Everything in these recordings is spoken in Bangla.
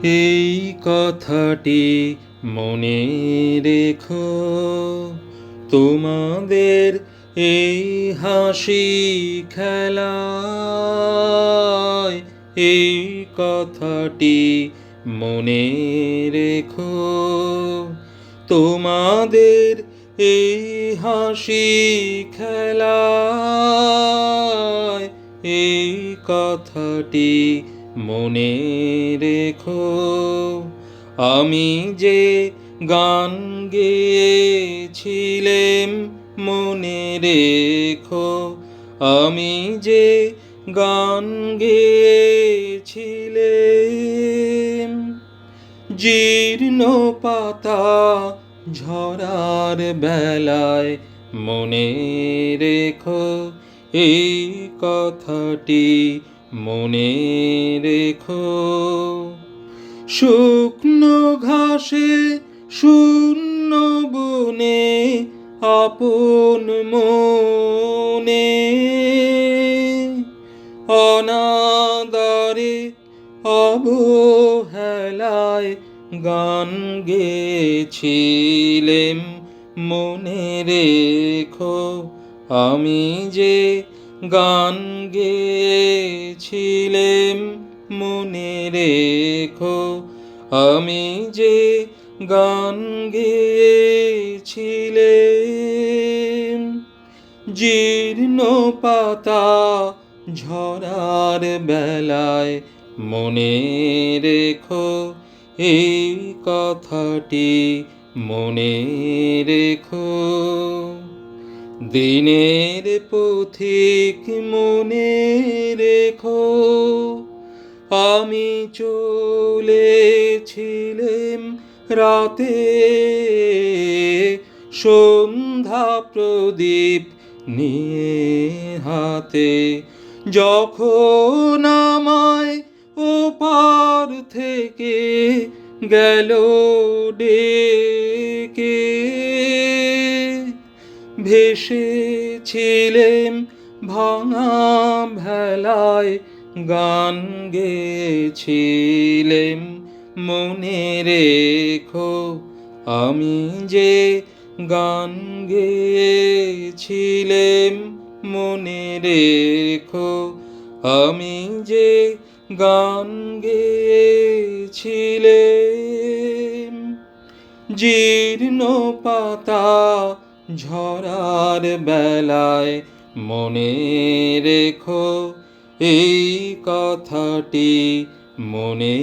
এই কথাটি মনে রেখো, তোমাদের এই হাসি খেলায় এই কথাটি মনে রেখো, তোমাদের এই হাসি খেলায় এই কথাটি মনে রেখো। আমি যে গান গেয়েছিলাম মনে রেখো, আমি যে গান গেয়েছিলাম। জীর্ণ পাতা ঝরার বেলায় মনে রেখো, এই কথাটি মনে রেখো। শুকনো ঘাসে শূন্য বনে আপন মনে অনাদরে অবহেলায় গান গেয়েছিলাম মনে রেখো, আমি যে গান গেয়েছিলাম মনে রেখো, আমি যে গান গেয়েছিলাম। জীর্ণ পাতা ঝরার বেলায় মনে রেখো, এই কথাটি মনে রেখো। দিনের পথিক মনে রেখো, আমি চলেছিলাম রাতে সন্ধ্যা প্রদীপ নিয়ে হাতে, যখন আমায় ওপার থেকে গেল ডেকে, ভেসেছিলাম ভাঙা ভেলায় গান গেয়েছিলাম মনে রেখো, আমি যে গান গেয়েছিলাম মনে রেখো, আমি যে গান গেয়েছিলাম। জীর্ণ পাতা ঝরার বেলায় মনে রেখো, এই কথাটি মনে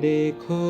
রেখো।